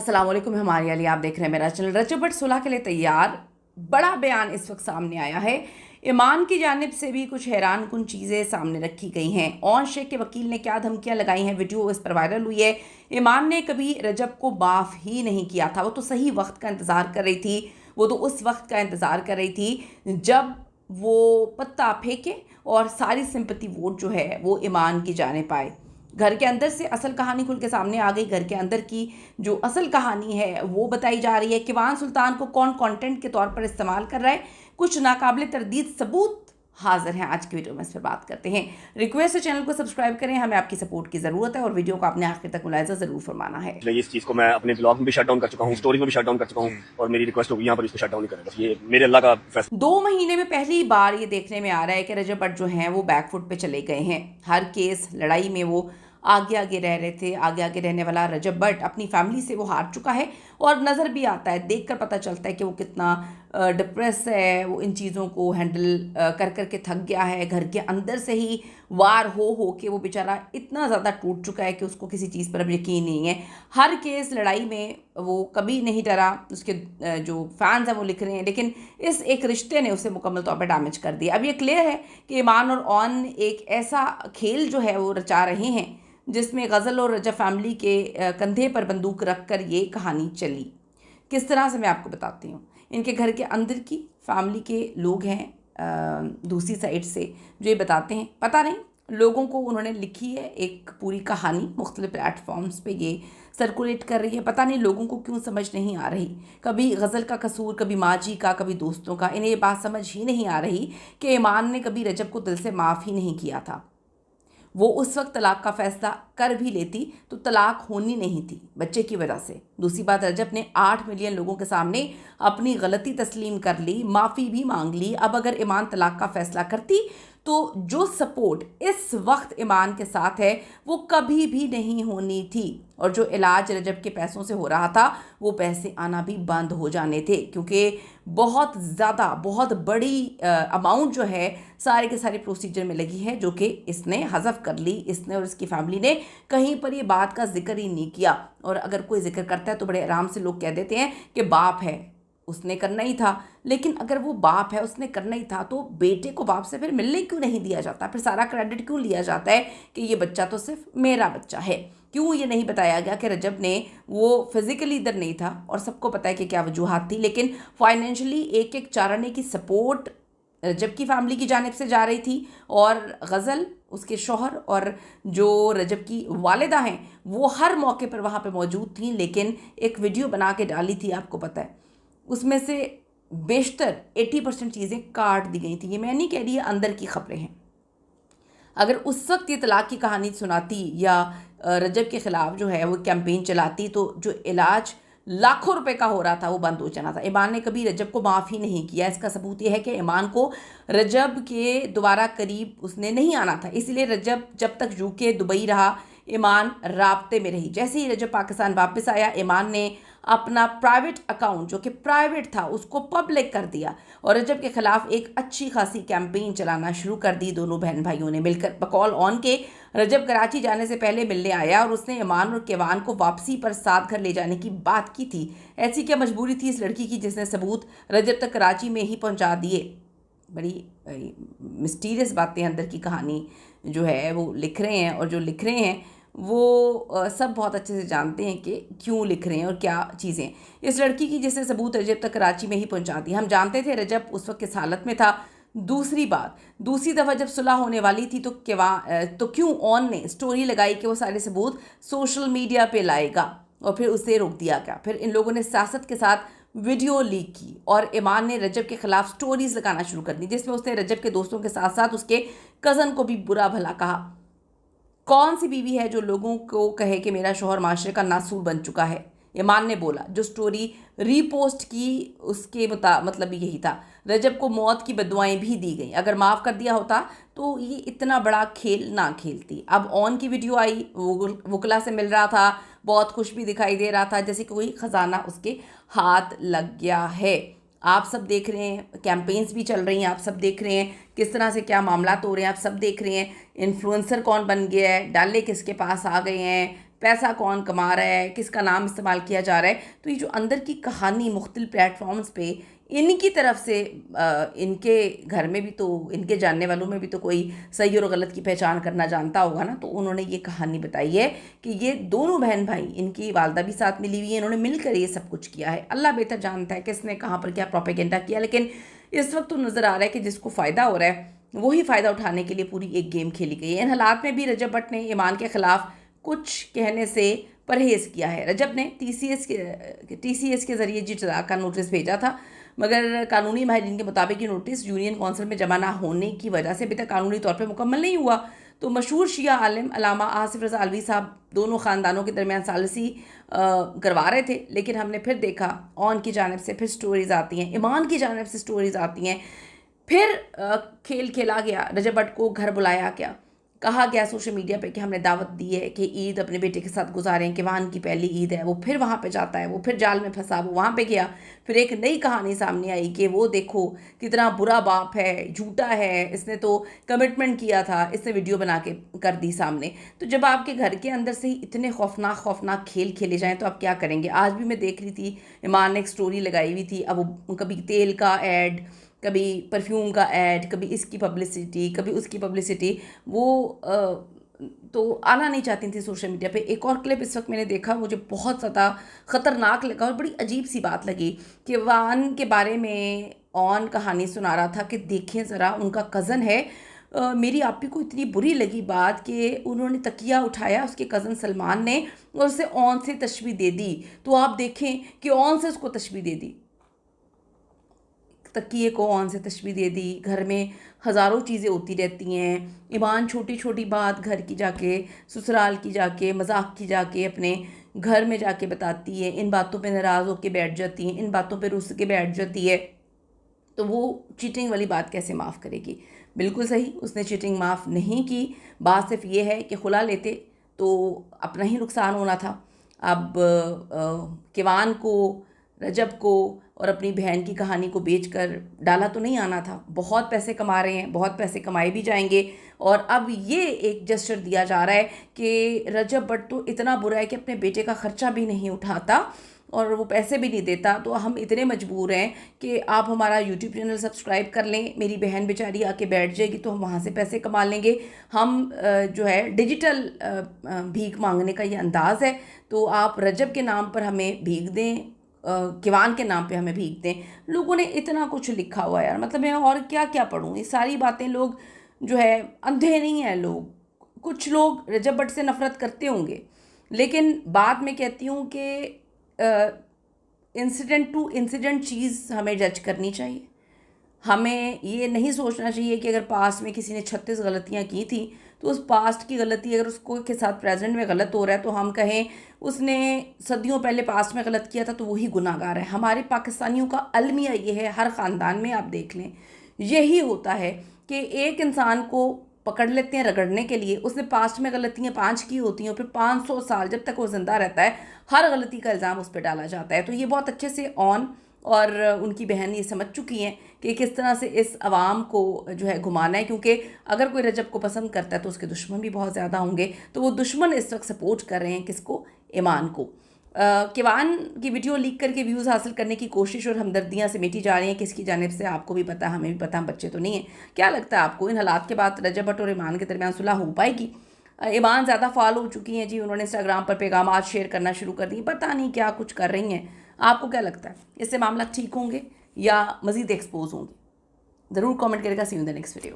अस्सलाम वालेकुम, हमारे अली आप देख रहे हैं मेरा चैनल। रजब भट्ट सुलह के लिए तैयार। बड़ा बयान इस वक्त सामने आया है। ईमान की जानिब से भी कुछ हैरान कुन चीज़ें सामने रखी गई हैं। ओन शेख के वकील ने क्या धमकियां लगाई हैं, वीडियो इस पर वायरल हुई है। ईमान ने कभी रजब को माफ़ ही नहीं किया था। वो तो सही वक्त का इंतज़ार कर रही थी, वो तो उस वक्त का इंतज़ार कर रही थी जब वो पत्ता फेंके और सारी सिंपति वोट जो है वो ईमान की जानिब आए। घर के अंदर से असल कहानी खुल के सामने आ गई। घर के अंदर की जो असल कहानी है वो बताई जा रही है। किवान सुल्तान को कौन कंटेंट के तौर पर इस्तेमाल कर रहा है, कुछ नाकाबिले तरदीद सबूत हाजिर हैं। आज की वीडियो में इस पर बात करते हैं। रिक्वेस्ट है चैनल को सब्सक्राइब करें, हमें आपकी सपोर्ट की ज़रूरत है और वीडियो को आपने आखिर तक मुलाहिजा ज़रूर फरमाना है। इस चीज़ को मैं अपने ब्लॉग में भी शट डाउन कर चुका हूँ, स्टोरी में भी शट डाउन कर चुका हूँ और मेरी रिक्वेस्ट होगी यहाँ पर इसको शट डाउन नहीं करें। बस ये मेरे अल्लाह का फैसला। 2 महीने में पहली बार ये देखने में आ रहा है कि रजब भट्ट जो हैं वो बैकफुट पे चले गए हैं। हर केस लड़ाई में वो आगे आगे रह रहे थे। आगे आगे रहने वाला रजब भट्ट अपनी फैमिली से वो हार चुका है और नज़र भी आता है, देखकर पता चलता है कि वो कितना डिप्रेस है। वो इन चीज़ों को हैंडल कर कर के थक गया है। घर के अंदर से ही वार हो के वो बेचारा इतना ज़्यादा टूट चुका है कि उसको किसी चीज़ पर अब यकीन नहीं है। हर केस लड़ाई में वो कभी नहीं डरा। उसके जो फैंस हैं वो लिख रहे हैं, लेकिन इस एक रिश्ते ने उसे मुकम्मल तौर पर डैमेज कर दिया। अब ये क्लियर है कि ईमान और ऑन एक ऐसा खेल जो है वो रचा रहे हैं जिसमें गज़ल और रजब फैमिली के कंधे पर बंदूक रख कर ये कहानी चली। किस तरह से मैं आपको बताती हूँ। इनके घर के अंदर की फैमिली के लोग हैं दूसरी साइड से जो ये बताते हैं। पता नहीं लोगों को उन्होंने लिखी है एक पूरी कहानी, मुख्तलिफ प्लेटफॉर्म्स पे ये सर्कुलेट कर रही है। पता नहीं लोगों को क्यों समझ नहीं आ रही। कभी गज़ल का कसूर, कभी माजी का, कभी दोस्तों का। इन्हें ये बात समझ ही नहीं आ रही कि ईमान ने कभी रजब को दिल से माफ़ ही नहीं किया था। वो उस वक्त तलाक का फ़ैसला कर भी लेती तो तलाक होनी नहीं थी बच्चे की वजह से। दूसरी बात, रजब ने 8 मिलियन लोगों के सामने अपनी गलती तस्लीम कर ली, माफ़ी भी मांग ली। अब अगर ईमान तलाक का फ़ैसला करती तो जो सपोर्ट इस वक्त ईमान के साथ है वो कभी भी नहीं होनी थी और जो इलाज रजब के पैसों से हो रहा था वो पैसे आना भी बंद हो जाने थे, क्योंकि बहुत ज़्यादा बहुत बड़ी अमाउंट जो है सारे के सारे प्रोसीजर में लगी है, जो कि इसने हज़फ कर ली। इसने और इसकी फैमिली ने कहीं पर ये बात का जिक्र ही नहीं किया। और अगर कोई जिक्र करता है तो बड़े आराम से लोग कह देते हैं कि बाप है, उसने करना ही था। लेकिन अगर वो बाप है, उसने करना ही था, तो बेटे को बाप से फिर मिलने क्यों नहीं दिया जाता? फिर सारा क्रेडिट क्यों लिया जाता है कि ये बच्चा तो सिर्फ मेरा बच्चा है? क्यों ये नहीं बताया गया कि रजब ने वो फिज़िकली इधर नहीं था और सबको पता है कि क्या वजूहात थी, लेकिन फाइनेंशियली एक एक चाराने की सपोर्ट रजब की फैमिली की जानिब से जा रही थी और गज़ल, उसके शौहर और जो रजब की वालिदा हैं वो हर मौके पर वहाँ पे मौजूद थी। लेकिन एक वीडियो बना के डाली थी, आपको पता है, उसमें से बेशतर 80% चीज़ें काट दी गई थी। ये मैं नहीं कह रही है, अंदर की खबरें हैं। अगर उस वक्त ये तलाक की कहानी सुनाती या रजब के ख़िलाफ़ जो है वो कैंपेन चलाती तो जो इलाज लाखों रुपए का हो रहा था वो बंद हो जाना था। ईमान ने कभी रजब को माफ़ ही नहीं किया। इसका सबूत ये है कि ईमान को रजब के दोबारा करीब उसने नहीं आना था, इसलिए रजब जब तक यूके दुबई रहा ईमान राब्ते में रही। जैसे ही रजब पाकिस्तान वापस आया, ईमान ने अपना प्राइवेट अकाउंट जो कि प्राइवेट था उसको पब्लिक कर दिया और रजब के ख़िलाफ़ एक अच्छी खासी कैंपेन चलाना शुरू कर दी। दोनों बहन भाइयों ने मिलकर बकौल ऑन के रजब कराची जाने से पहले मिलने आया और उसने ईमान और किवान को वापसी पर साथ घर ले जाने की बात की थी। ऐसी क्या मजबूरी थी इस लड़की की जिसने सबूत रजब तक कराची में ही पहुंचा दिए? बड़ी मिस्टीरियस बातें अंदर की कहानी जो है वो लिख रहे हैं और जो लिख रहे हैं वो सब बहुत अच्छे से जानते हैं कि क्यों लिख रहे हैं और क्या चीज़ें। इस लड़की की जिसने सबूत रजब तक कराची में ही पहुंचा दी। हम जानते थे रजब उस वक्त किस हालत में था। दूसरी बात, दूसरी दफ़ा जब सुलह होने वाली थी तो क्यों ऑन ने स्टोरी लगाई कि वो सारे सबूत सोशल मीडिया पे लाएगा और फिर उसे रोक दिया गया। फिर इन लोगों ने सियासत के साथ वीडियो लीक की और ईमान ने रजब के ख़िलाफ़ स्टोरीज़ लगाना शुरू कर दी, जिसमें उसने रजब के दोस्तों के साथ साथ उसके कज़न को भी बुरा भला कहा। कौन सी बीवी है जो लोगों को कहे कि मेरा शौहर माशरे का नासूर बन चुका है? ईमान ने बोला। जो स्टोरी रीपोस्ट की उसके मतलब यही था। रजब को मौत की बदुआएं भी दी गई। अगर माफ़ कर दिया होता तो ये इतना बड़ा खेल ना खेलती। अब ऑन की वीडियो आई, वकला से मिल रहा था, बहुत खुश भी दिखाई दे रहा था, जैसे कोई ख़जाना उसके हाथ लग गया है। आप सब देख रहे हैं, कैंपेन्स भी चल रही हैं, आप सब देख रहे हैं किस तरह से क्या मामला हो रहे हैं, आप सब देख रहे हैं। इन्फ्लुएंसर कौन बन गया है, डाले किसके पास आ गए हैं, पैसा कौन कमा रहा है, किसका नाम इस्तेमाल किया जा रहा है। तो ये जो अंदर की कहानी मुख्तलिफ प्लेटफॉर्म्स पे इनकी तरफ से इनके घर में भी तो, इनके जानने वालों में भी तो कोई सही और गलत की पहचान करना जानता होगा ना। तो उन्होंने ये कहानी बताई है कि ये दोनों बहन भाई, इनकी वालदा भी साथ मिली हुई है, इन्होंने मिलकर ये सब कुछ किया है। अल्लाह बेहतर जानता है किसने कहाँ पर क्या प्रोपेगेंडा किया, लेकिन इस वक्त तो नज़र आ रहा है कि जिसको फ़ायदा हो रहा है वही फ़ायदा उठाने के लिए पूरी एक गेम खेली गई है। इन हालात में भी रजब भट्ट ने ईमान के ख़िलाफ़ कुछ कहने से परहेज़ किया है। रजब ने TCS के ज़रिए जी तलाक का नोटिस भेजा था, मगर कानूनी माहिरीन के मुताबिक ये नोटिस यूनियन कौंसिल में जमा ना होने की वजह से अभी तक कानूनी तौर पर मुकम्मल नहीं हुआ। तो मशहूर शिया आलिम अल्लामा आसिफ रज़ा अलवी साहब दोनों ख़ानदानों के दरमियान सालिसी करवा रहे थे, लेकिन हमने फिर देखा ऑन की जानिब से फिर स्टोरीज़ आती हैं, ईमान की जानिब से स्टोरीज़ आती हैं। फिर खेल खेला गया, रजब भट्ट को घर बुलाया गया, कहा गया सोशल मीडिया पे कि हमने दावत दी है कि ईद अपने बेटे के साथ गुजारें, कि वान की पहली ईद है। वो फिर वहाँ पे जाता है, वो फिर जाल में फंसा, वो वहाँ पे गया। फिर एक नई कहानी सामने आई कि वो देखो कितना बुरा बाप है, झूठा है, इसने तो कमिटमेंट किया था, इसने वीडियो बना के कर दी सामने। तो जब आपके घर के अंदर से ही इतने खौफनाक खेल खेले जाएँ तो आप क्या करेंगे। आज भी मैं देख रही थी, ईमान ने एक स्टोरी लगाई हुई थी, अब वो कभी तेल का ऐड, कभी परफ्यूम का ऐड, कभी इसकी पब्लिसिटी, कभी उसकी पब्लिसिटी, वो तो आना नहीं चाहती थी सोशल मीडिया पे। एक और क्लिप इस वक्त मैंने देखा, मुझे बहुत ज़्यादा ख़तरनाक लगा और बड़ी अजीब सी बात लगी कि वान के बारे में ऑन कहानी सुना रहा था कि देखें ज़रा उनका कज़न है। मेरी आपी को इतनी बुरी लगी बात कि उन्होंने तकिया उठाया उसके कज़न सलमान ने और उसे ऑन से तशबीह दे दी। तो आप देखें कि ऑन से उसको तशबीह दे दी, तकिए को ऑन से तशबीह दे दी। घर में हज़ारों चीज़ें होती रहती हैं। ईमान छोटी छोटी बात घर की जाके, ससुराल की जाके, मजाक की जाके अपने घर में जाके बताती है, इन बातों पे नाराज़ होकर बैठ जाती हैं, इन बातों पे रुस के बैठ जाती है। तो वो चीटिंग वाली बात कैसे माफ़ करेगी। बिल्कुल सही, उसने चीटिंग माफ़ नहीं की। बात सिर्फ ये है कि खुला लेते तो अपना ही नुकसान होना था। अब किवान को, रजब को और अपनी बहन की कहानी को बेचकर डाला तो नहीं आना था। बहुत पैसे कमा रहे हैं, बहुत पैसे कमाए भी जाएंगे। और अब ये एक जेस्चर दिया जा रहा है कि रजब भट्ट तो इतना बुरा है कि अपने बेटे का ख़र्चा भी नहीं उठाता और वो पैसे भी नहीं देता। तो हम इतने मजबूर हैं कि आप हमारा यूट्यूब चैनल सब्सक्राइब कर लें, मेरी बहन बेचारी आके बैठ जाएगी तो हम वहाँ से पैसे कमा लेंगे। हम जो है डिजिटल भीख मांगने का ये अंदाज़ है। तो आप रजब के नाम पर हमें भीख दें, किवान के नाम पे हमें भीख दें। लोगों ने इतना कुछ लिखा हुआ है यार, मतलब मैं और क्या क्या पढ़ूँ। ये सारी बातें, लोग जो है अंधे नहीं हैं लोग। कुछ लोग रजब भट्ट से नफ़रत करते होंगे, लेकिन बाद में कहती हूँ कि इंसिडेंट टू इंसिडेंट चीज़ हमें जज करनी चाहिए। हमें ये नहीं सोचना चाहिए कि अगर पास्ट में किसी ने 36 गलतियाँ की थी तो उस पास्ट की गलती अगर उसको के साथ प्रेजेंट में गलत हो रहा है तो हम कहें उसने सदियों पहले पास्ट में गलत किया था तो वही गुनाहगार है। हमारे पाकिस्तानियों का अलमिया ये है, हर ख़ानदान में आप देख लें यही होता है कि एक इंसान को पकड़ लेते हैं रगड़ने के लिए, उसने पास्ट में गलतियाँ 5 की होती हैं और फिर 500 साल जब तक वो ज़िंदा रहता है हर गलती का इल्ज़ाम उस पर डाला जाता है। तो ये बहुत अच्छे से ऑन और उनकी बहन ये समझ चुकी हैं कि किस तरह से इस अवाम को जो है घुमाना है, क्योंकि अगर कोई रजब को पसंद करता है तो उसके दुश्मन भी बहुत ज़्यादा होंगे। तो वो दुश्मन इस वक्त सपोर्ट कर रहे हैं किसको, ईमान को। किवान की वीडियो लीक करके व्यूज़ हासिल करने की कोशिश और हमदर्दियाँ समेटी जा रही हैं किसकी जानिब से, आपको भी पता, हमें भी पता, हम बच्चे तो नहीं हैं। क्या लगता है आपको इन हालात के बाद रजब भट्ट और ईमान के दरमियान सुलह हो पाएगी? ईमान ज़्यादा फॉलो हो चुकी हैं जी, उन्होंने इंस्टाग्राम पर पैगामात शेयर करना शुरू कर दिए, पता नहीं क्या कुछ कर रही हैं। आपको क्या लगता है, इससे मामला ठीक होंगे या मज़ीद एक्सपोज होंगे? ज़रूर कमेंट करेगा। See you in the next video.